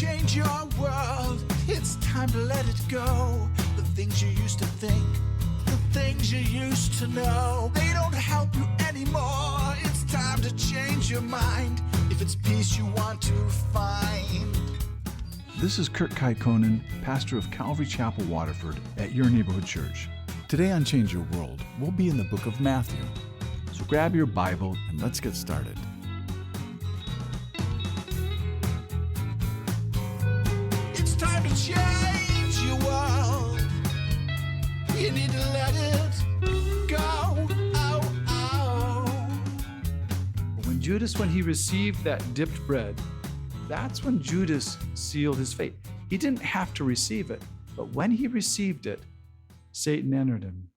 change your world. It's time to let it go. The things you used to think, the things you used to know, they don't help you anymore. It's time to change your mind. If it's peace you want to find. This is Kurt Kaikonen, pastor of Calvary Chapel, Waterford, at your neighborhood church. Today on Change Your World, we'll be in the book of Matthew. So grab your Bible and let's get started. It's time to change your world. You need to let it go. Oh, oh. When he received that dipped bread, that's when Judas sealed his fate. He didn't have to receive it, but when he received it, Satan entered him.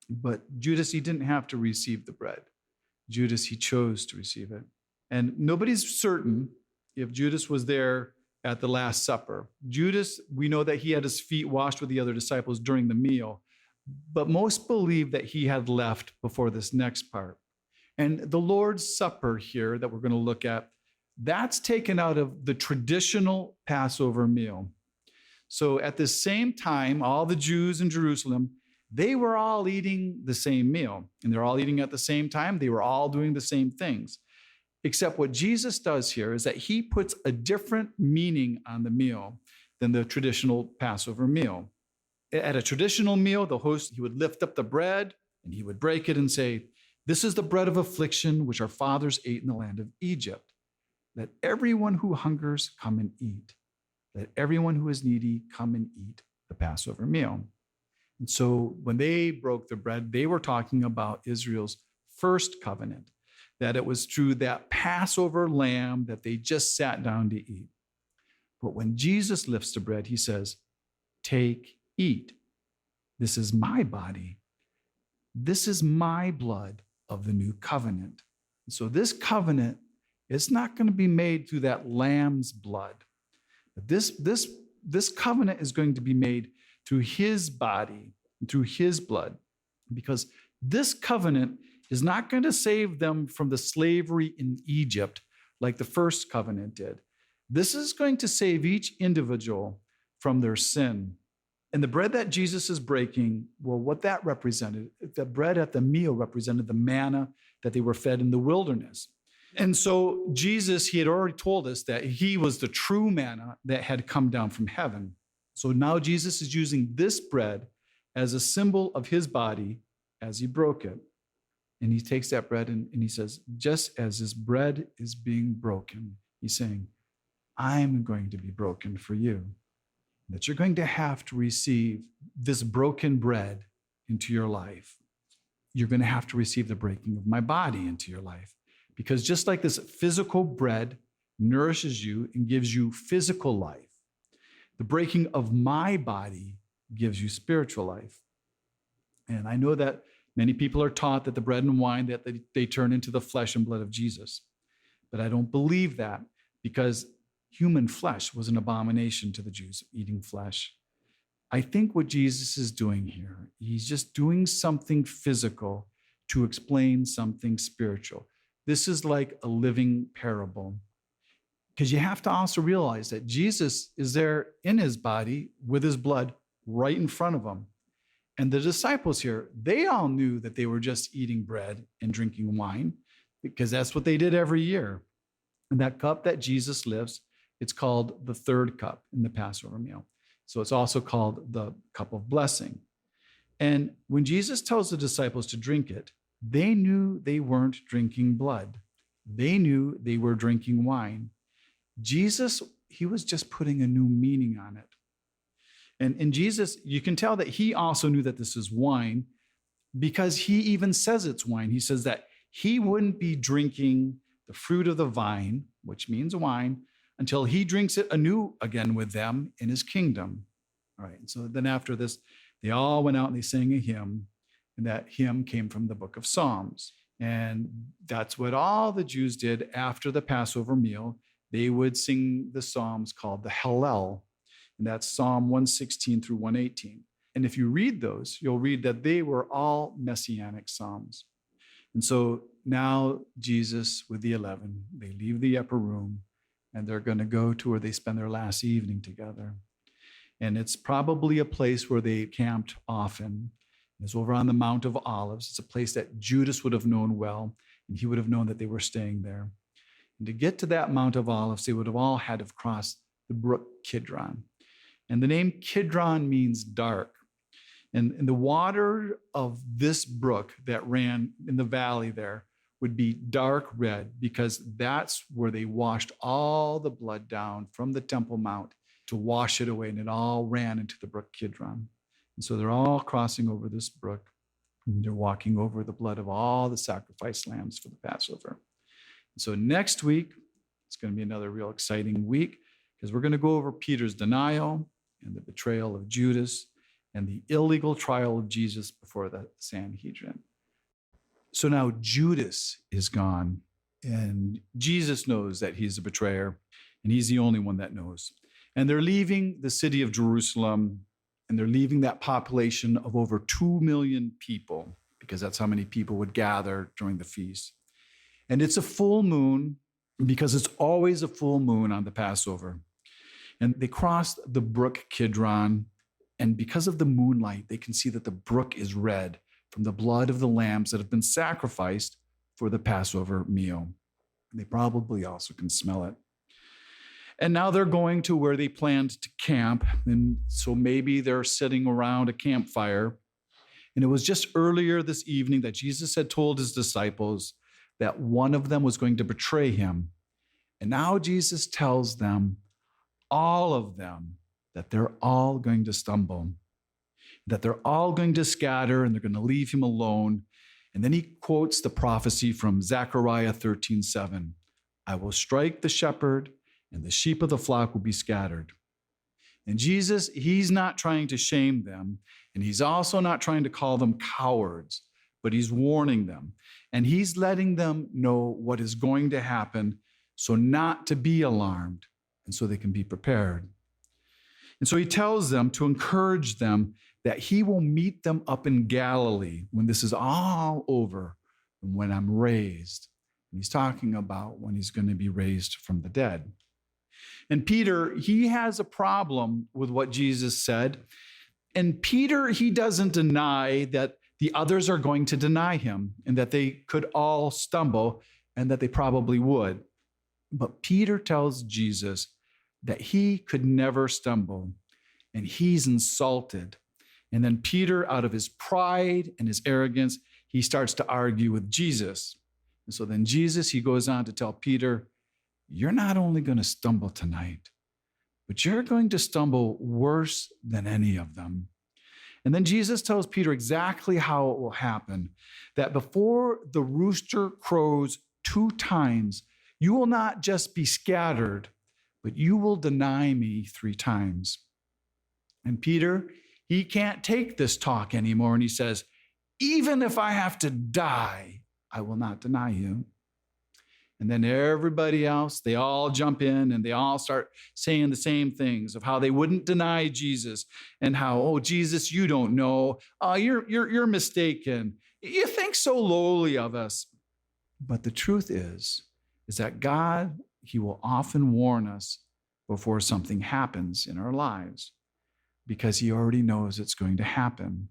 But Judas, he didn't have to receive the bread. Judas, he chose to receive it. And nobody's certain if Judas was there at the Last Supper. Judas, we know that he had his feet washed with the other disciples during the meal, but most believe that he had left before this next part. And the Lord's Supper here that we're going to look at, that's taken out of the traditional Passover meal. So at the same time, all the Jews in Jerusalem, they were all eating the same meal, and they're all eating at the same time. They were all doing the same things. Except what Jesus does here is that he puts a different meaning on the meal than the traditional Passover meal. At a traditional meal, the host, he would lift up the bread and he would break it and say, "This is the bread of affliction which our fathers ate in the land of Egypt. Let everyone who hungers come and eat. Let everyone who is needy come and eat the Passover meal." And so when they broke the bread, they were talking about Israel's first covenant, that it was through that Passover lamb that they just sat down to eat. But when Jesus lifts the bread, he says, "Take, eat. This is my body. This is my blood of the new covenant." And so this covenant, it's not going to be made through that lamb's blood. But this covenant is going to be made through his body, through his blood, because this covenant is not going to save them from the slavery in Egypt like the first covenant did. This is going to save each individual from their sin. And the bread that Jesus is breaking, well, what that represented, the bread at the meal represented the manna that they were fed in the wilderness. And so Jesus, he had already told us that he was the true manna that had come down from heaven. So now Jesus is using this bread as a symbol of his body as he broke it. And he takes that bread and he says, just as this bread is being broken, he's saying, I'm going to be broken for you. That you're going to have to receive this broken bread into your life. You're going to have to receive the breaking of my body into your life. Because just like this physical bread nourishes you and gives you physical life, the breaking of my body gives you spiritual life. And I know that many people are taught that the bread and wine, that they turn into the flesh and blood of Jesus. But I don't believe that, because human flesh was an abomination to the Jews, eating flesh. I think what Jesus is doing here, he's just doing something physical to explain something spiritual. This is like a living parable. Because you have to also realize that Jesus is there in his body with his blood right in front of him. And the disciples here, they all knew that they were just eating bread and drinking wine, because that's what they did every year. And that cup that Jesus lifts, it's called the third cup in the Passover meal. So it's also called the cup of blessing. And when Jesus tells the disciples to drink it, they knew they weren't drinking blood. They knew they were drinking wine. Jesus, he was just putting a new meaning on it. And Jesus, you can tell that he also knew that this is wine, because he even says it's wine. He says that he wouldn't be drinking the fruit of the vine, which means wine, until he drinks it anew again with them in his kingdom. All right, and so then after this, they all went out and they sang a hymn, and that hymn came from the book of Psalms. And that's what all the Jews did after the Passover meal. They would sing the Psalms called the Hallel, and that's Psalm 116 through 118. And if you read those, you'll read that they were all messianic Psalms. And so now Jesus with the 11, they leave the upper room and they're going to go to where they spend their last evening together. And it's probably a place where they camped often. It's over on the Mount of Olives. It's a place that Judas would have known well, and he would have known that they were staying there. And to get to that Mount of Olives, they would have all had to have crossed the brook Kidron. And the name Kidron means dark. And the water of this brook that ran in the valley there would be dark red, because that's where they washed all the blood down from the Temple Mount to wash it away, and it all ran into the brook Kidron. And so they're all crossing over this brook, and they're walking over the blood of all the sacrificed lambs for the Passover. And so next week, it's going to be another real exciting week, because we're going to go over Peter's denial and the betrayal of Judas and the illegal trial of Jesus before the Sanhedrin. So now Judas is gone, and Jesus knows that he's a betrayer, and he's the only one that knows. And they're leaving the city of Jerusalem, and they're leaving that population of over 2 million people, because that's how many people would gather during the feast. And it's a full moon, because it's always a full moon on the Passover. And they crossed the brook Kidron, and because of the moonlight, they can see that the brook is red from the blood of the lambs that have been sacrificed for the Passover meal. They probably also can smell it. And now they're going to where they planned to camp. And so maybe they're sitting around a campfire. And it was just earlier this evening that Jesus had told his disciples that one of them was going to betray him. And now Jesus tells them, all of them, that they're all going to stumble, that they're all going to scatter, and they're going to leave him alone. And then he quotes the prophecy from Zechariah 13:7. I will strike the shepherd, and the sheep of the flock will be scattered. And Jesus, he's not trying to shame them, and he's also not trying to call them cowards, but he's warning them. And he's letting them know what is going to happen, so not to be alarmed, and so they can be prepared. And so he tells them to encourage them that he will meet them up in Galilee when this is all over and when I'm raised. And he's talking about when he's going to be raised from the dead. And Peter, he has a problem with what Jesus said. And Peter, he doesn't deny that the others are going to deny him and that they could all stumble and that they probably would. But Peter tells Jesus that he could never stumble, and he's insulted. And then Peter, out of his pride and his arrogance, he starts to argue with Jesus. And so then Jesus, he goes on to tell Peter, you're not only going to stumble tonight, but you're going to stumble worse than any of them. And then Jesus tells Peter exactly how it will happen, that before the rooster crows 2 times, you will not just be scattered, but you will deny me 3 times. And Peter, he can't take this talk anymore. And he says, even if I have to die, I will not deny you. And then everybody else, they all jump in and they all start saying the same things of how they wouldn't deny Jesus and how, oh, Jesus, you don't know. You're mistaken. You think so lowly of us. But the truth is that God, he will often warn us before something happens in our lives because he already knows it's going to happen.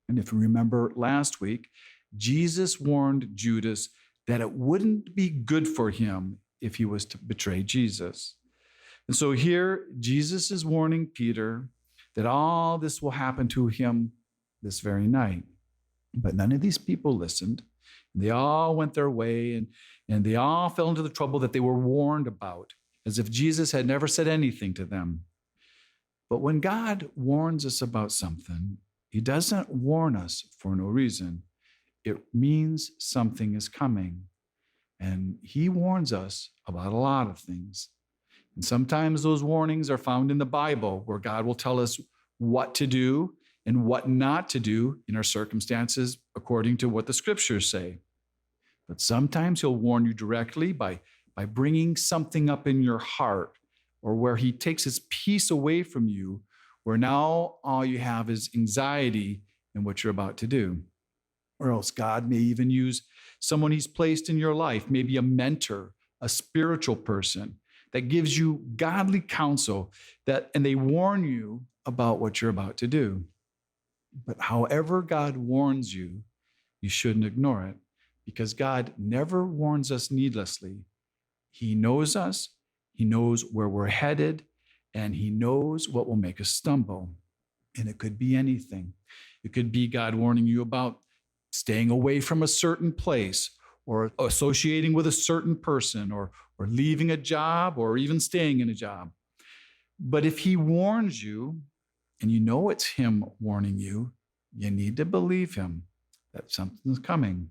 And if you remember last week, Jesus warned Judas that it wouldn't be good for him if he was to betray Jesus. And so here, Jesus is warning Peter that all this will happen to him this very night. But none of these people listened. They all went their way, and they all fell into the trouble that they were warned about, as if Jesus had never said anything to them. But when God warns us about something, he doesn't warn us for no reason. It means something is coming. And he warns us about a lot of things. And sometimes those warnings are found in the Bible, where God will tell us what to do and what not to do in our circumstances according to what the scriptures say. But sometimes he'll warn you directly by bringing something up in your heart, or where he takes his peace away from you, where now all you have is anxiety in what you're about to do. Or else God may even use someone he's placed in your life, maybe a mentor, a spiritual person, that gives you godly counsel, and they warn you about what you're about to do. But however God warns you, you shouldn't ignore it, because God never warns us needlessly. He knows us, he knows where we're headed, and he knows what will make us stumble. And it could be anything. It could be God warning you about staying away from a certain place, or associating with a certain person, or leaving a job, or even staying in a job. But if he warns you, and you know it's him warning you, you need to believe him that something's coming,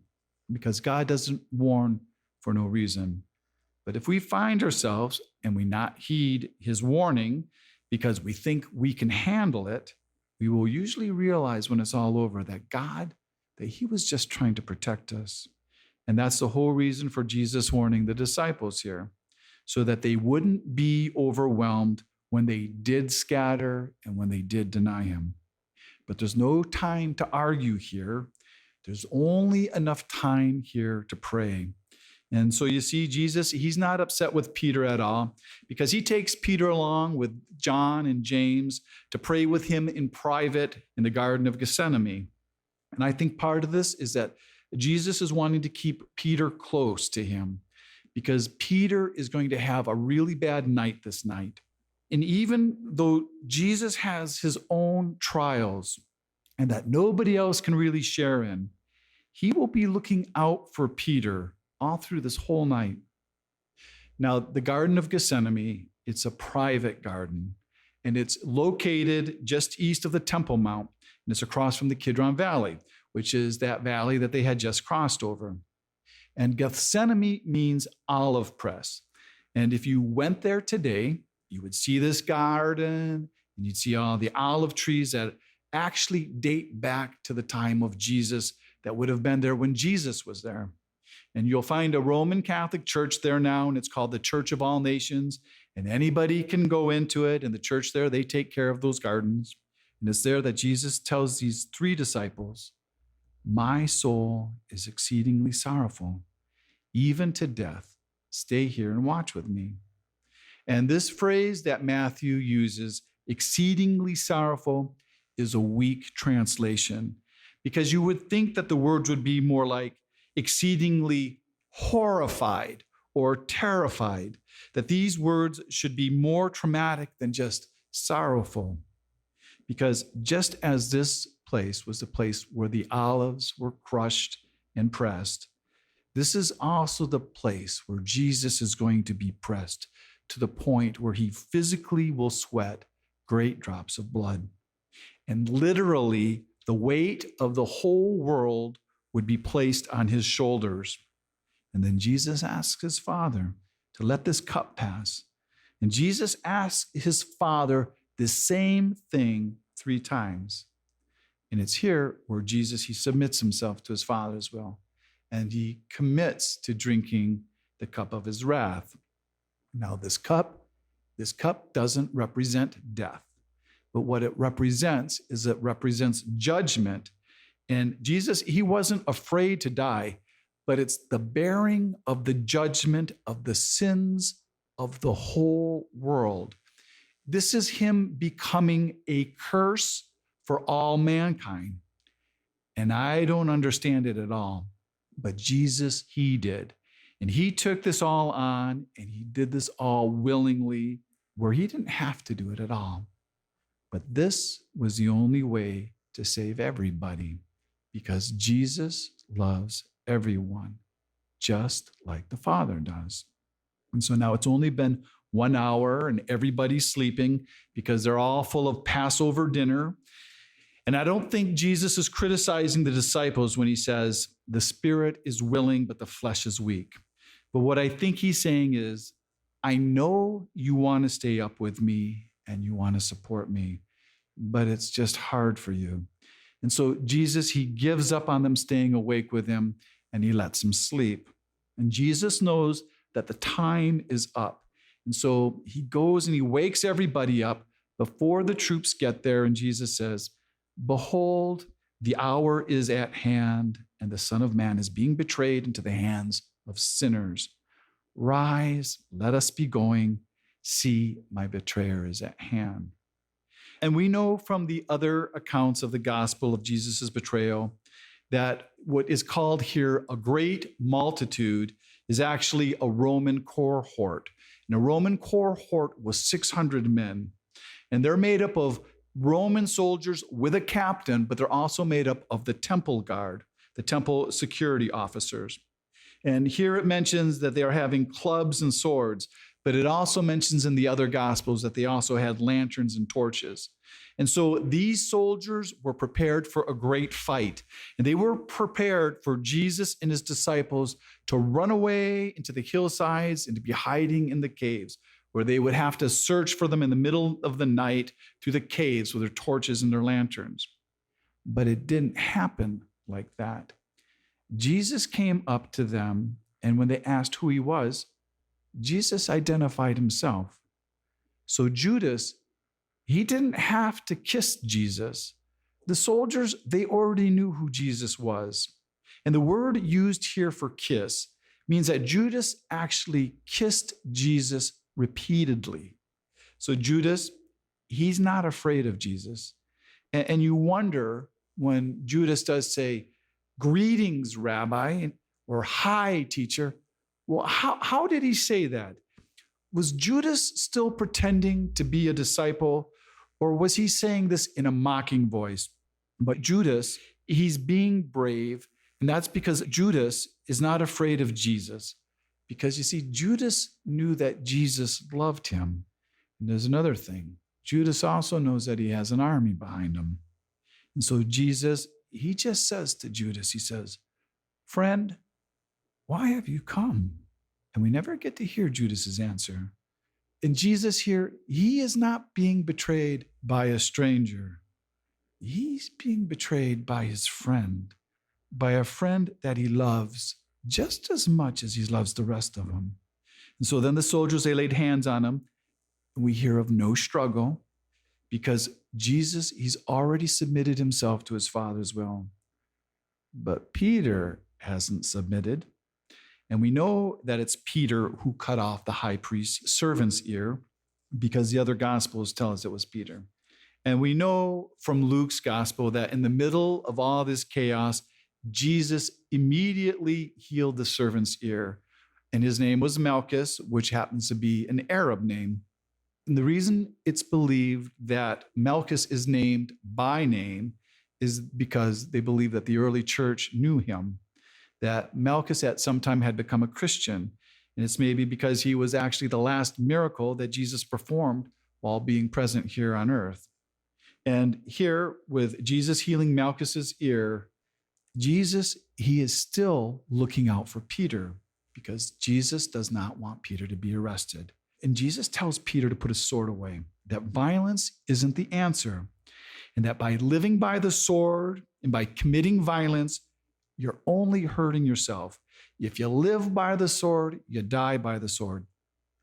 because God doesn't warn for no reason. But if we find ourselves and we not heed his warning because we think we can handle it, we will usually realize when it's all over that he was just trying to protect us. And that's the whole reason for Jesus warning the disciples here, so that they wouldn't be overwhelmed when they did scatter and when they did deny him. But there's no time to argue here. There's only enough time here to pray. And so you see, Jesus, he's not upset with Peter at all, because he takes Peter along with John and James to pray with him in private in the Garden of Gethsemane. And I think part of this is that Jesus is wanting to keep Peter close to him, because Peter is going to have a really bad night this night. And even though Jesus has his own trials and that nobody else can really share in, he will be looking out for Peter all through this whole night. Now, the Garden of Gethsemane, it's a private garden, and it's located just east of the Temple Mount, and it's across from the Kidron Valley, which is that valley that they had just crossed over. And Gethsemane means olive press. And if you went there today, you would see this garden, and you'd see all the olive trees that actually date back to the time of Jesus, that would have been there when Jesus was there. And you'll find a Roman Catholic church there now, and it's called the Church of All Nations, and anybody can go into it. And the church there, they take care of those gardens. And it's there that Jesus tells these three disciples, "My soul is exceedingly sorrowful, even to death. Stay here and watch with me." And this phrase that Matthew uses, exceedingly sorrowful, is a weak translation, because you would think that the words would be more like exceedingly horrified or terrified, that these words should be more traumatic than just sorrowful. Because just as this place was the place where the olives were crushed and pressed, this is also the place where Jesus is going to be pressed to the point where he physically will sweat great drops of blood. And literally, the weight of the whole world would be placed on his shoulders. And then Jesus asks his Father to let this cup pass. And Jesus asks his Father the same thing 3 times. And it's here where Jesus, he submits himself to his Father's will, and he commits to drinking the cup of his wrath. Now, this cup doesn't represent death, but what it represents is it represents judgment. And Jesus, he wasn't afraid to die, but it's the bearing of the judgment of the sins of the whole world. This is him becoming a curse for all mankind. And I don't understand it at all, but Jesus, he did. And he took this all on, and he did this all willingly, where he didn't have to do it at all. But this was the only way to save everybody, because Jesus loves everyone, just like the Father does. And so now it's only been 1 hour, and everybody's sleeping because they're all full of Passover dinner. And I don't think Jesus is criticizing the disciples when he says, the spirit is willing, but the flesh is weak. But what I think he's saying is, I know you want to stay up with me and you want to support me, but it's just hard for you. And so Jesus, he gives up on them staying awake with him, and he lets them sleep. And Jesus knows that the time is up. And so he goes and he wakes everybody up before the troops get there. And Jesus says, "Behold, the hour is at hand, and the Son of Man is being betrayed into the hands of sinners. Rise, let us be going." See, my betrayer is at hand. And we know from the other accounts of the gospel of Jesus' betrayal that what is called here a great multitude is actually a Roman cohort. And a Roman cohort was 600 men. And they're made up of Roman soldiers with a captain, but they're also made up of the temple guard, the temple security officers. And here it mentions that they are having clubs and swords, but it also mentions in the other gospels that they also had lanterns and torches. And so these soldiers were prepared for a great fight, and they were prepared for Jesus and his disciples to run away into the hillsides and to be hiding in the caves, where they would have to search for them in the middle of the night through the caves with their torches and their lanterns. But it didn't happen like that. Jesus came up to them, and when they asked who he was, Jesus identified himself. So Judas, he didn't have to kiss Jesus. The soldiers, they already knew who Jesus was. And the word used here for kiss means that Judas actually kissed Jesus repeatedly. So Judas, he's not afraid of Jesus. And you wonder when Judas does say, "Greetings, Rabbi," or "Hi, teacher." Well, how did he say that? Was Judas still pretending to be a disciple, or was he saying this in a mocking voice? But Judas, he's being brave, and that's because Judas is not afraid of Jesus. Because you see, Judas knew that Jesus loved him. And there's another thing. Judas also knows that he has an army behind him. And so Jesus, he just says to Judas, he says, "Friend, why have you come?" And we never get to hear Judas's answer. And Jesus here, he is not being betrayed by a stranger. He's being betrayed by his friend, by a friend that he loves just as much as he loves the rest of them. And so then the soldiers, they laid hands on him. We hear of no struggle because Jesus, he's already submitted himself to his Father's will. But Peter hasn't submitted. And we know that it's Peter who cut off the high priest's servant's ear because the other gospels tell us it was Peter. And we know from Luke's gospel that in the middle of all this chaos, Jesus immediately healed the servant's ear. And his name was Malchus, which happens to be an Arab name. And the reason it's believed that Malchus is named by name is because they believe that the early church knew him, that Malchus at some time had become a Christian. And it's maybe because he was actually the last miracle that Jesus performed while being present here on earth. And here, with Jesus healing Malchus's ear, Jesus, he is still looking out for Peter because Jesus does not want Peter to be arrested. And Jesus tells Peter to put his sword away, that violence isn't the answer, and that by living by the sword and by committing violence, you're only hurting yourself. If you live by the sword, you die by the sword.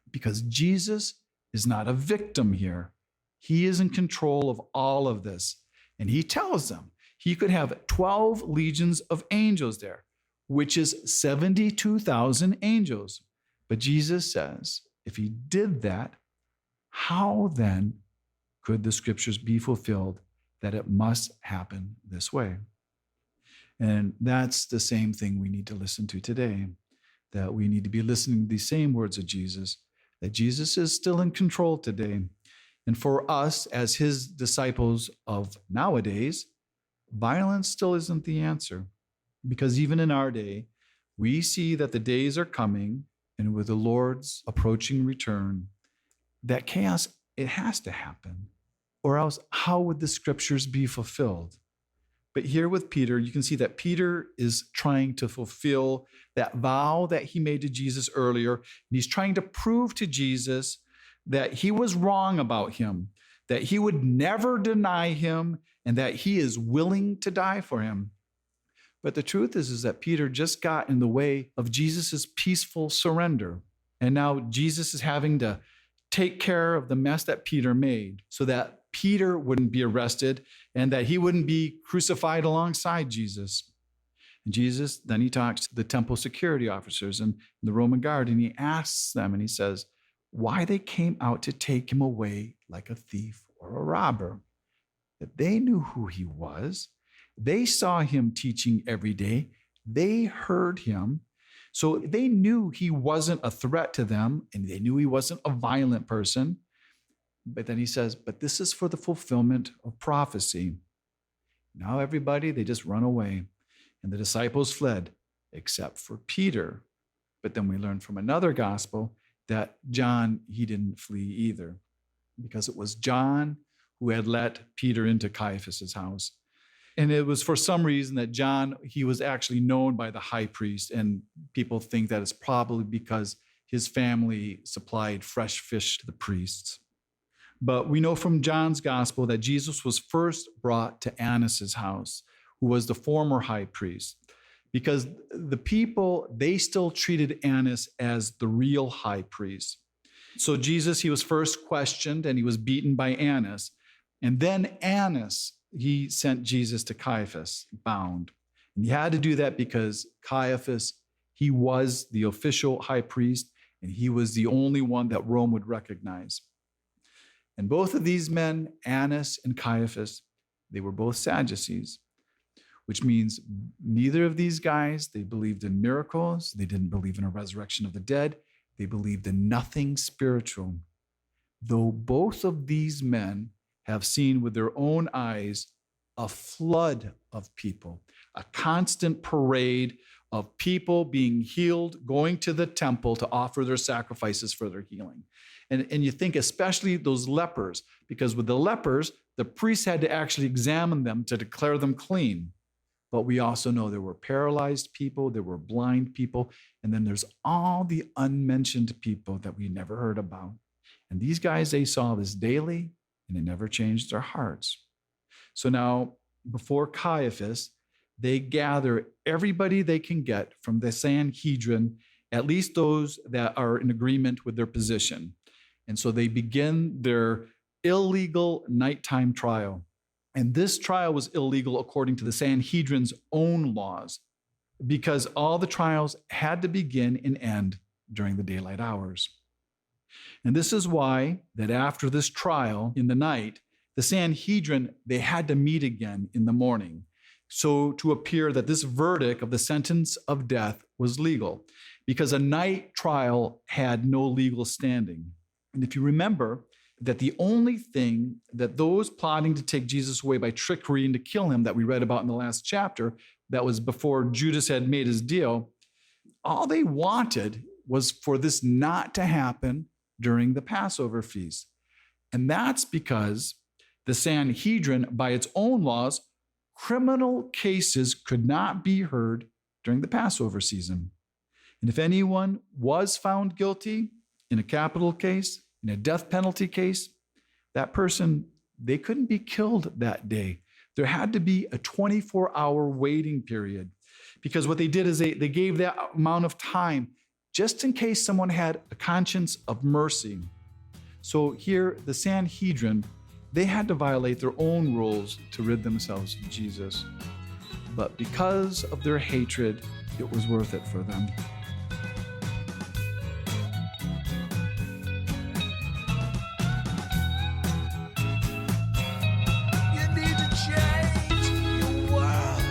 Because Jesus is not a victim here. He is in control of all of this. And he tells them he could have 12 legions of angels there, which is 72,000 angels. But Jesus says, if he did that, how then could the scriptures be fulfilled that it must happen this way? And that's the same thing we need to listen to today, that we need to be listening to these same words of Jesus, that Jesus is still in control today. And for us as his disciples of nowadays, violence still isn't the answer. Because even in our day, we see that the days are coming, and with the Lord's approaching return, that chaos, it has to happen. Or else, how would the scriptures be fulfilled? But here with Peter, you can see that Peter is trying to fulfill that vow that he made to Jesus earlier. And he's trying to prove to Jesus that he was wrong about him, that he would never deny him, and that he is willing to die for him. But the truth is that Peter just got in the way of Jesus's peaceful surrender. And now Jesus is having to take care of the mess that Peter made so that Peter wouldn't be arrested and that he wouldn't be crucified alongside Jesus. And Jesus, then he talks to the temple security officers and the Roman guard, and he asks them, and he says, why they came out to take him away like a thief or a robber. That they knew who he was. They saw him teaching every day. They heard him. So they knew he wasn't a threat to them, and they knew he wasn't a violent person. But then he says, but this is for the fulfillment of prophecy. Now everybody, they just run away. And the disciples fled, except for Peter. But then we learn from another gospel that John, he didn't flee either, because it was John who had let Peter into Caiaphas' house. And it was for some reason that John, he was actually known by the high priest, and people think that it's probably because his family supplied fresh fish to the priests. But we know from John's gospel that Jesus was first brought to Annas' house, who was the former high priest, because the people, they still treated Annas as the real high priest. So Jesus, he was first questioned and he was beaten by Annas. And then Annas, he sent Jesus to Caiaphas, bound. And he had to do that because Caiaphas, he was the official high priest, and he was the only one that Rome would recognize. And both of these men, Annas and Caiaphas, they were both Sadducees, which means neither of these guys, they believed in miracles. They didn't believe in a resurrection of the dead. They believed in nothing spiritual. Though both of these men have seen with their own eyes a flood of people, a constant parade of people being healed, going to the temple to offer their sacrifices for their healing. And you think especially those lepers, because with the lepers, the priests had to actually examine them to declare them clean. But we also know there were paralyzed people, there were blind people, and then there's all the unmentioned people that we never heard about. And these guys, they saw this daily, and it never changed their hearts. So now, before Caiaphas, they gather everybody they can get from the Sanhedrin, at least those that are in agreement with their position. And so they begin their illegal nighttime trial. And this trial was illegal according to the Sanhedrin's own laws, because all the trials had to begin and end during the daylight hours. And this is why that after this trial in the night, the Sanhedrin, they had to meet again in the morning, so to appear that this verdict of the sentence of death was legal, because a night trial had no legal standing. And if you remember that the only thing that those plotting to take Jesus away by trickery and to kill him that we read about in the last chapter, that was before Judas had made his deal, all they wanted was for this not to happen during the Passover feast. And that's because the Sanhedrin, by its own laws, criminal cases could not be heard during the Passover season. And if anyone was found guilty in a capital case, in a death penalty case, that person, they couldn't be killed that day. There had to be a 24-hour waiting period, because what they did is they gave that amount of time just in case someone had a conscience of mercy. So here, the Sanhedrin, they had to violate their own rules to rid themselves of Jesus. But because of their hatred, it was worth it for them. You need to change your world.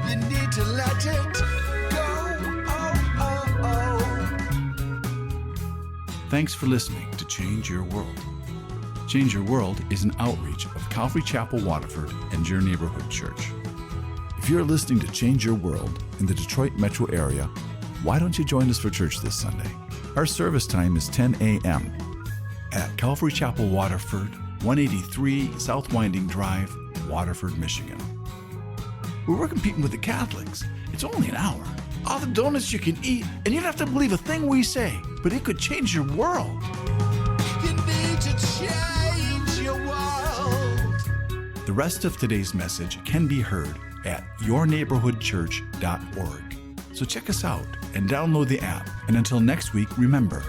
You need to let it go. Oh, oh, oh. Thanks for listening to Change Your World. Change Your World is an outreach of Calvary Chapel, Waterford, and Your Neighborhood Church. If you're listening to Change Your World in the Detroit metro area, why don't you join us for church this Sunday? Our service time is 10 a.m. at Calvary Chapel, Waterford, 183 South Winding Drive, Waterford, Michigan. We're competing with the Catholics. It's only an hour. All the donuts you can eat, and you don't have to believe a thing we say, but it could change your world. You need to change your world. The rest of today's message can be heard at yourneighborhoodchurch.org. So check us out and download the app. And until next week, remember,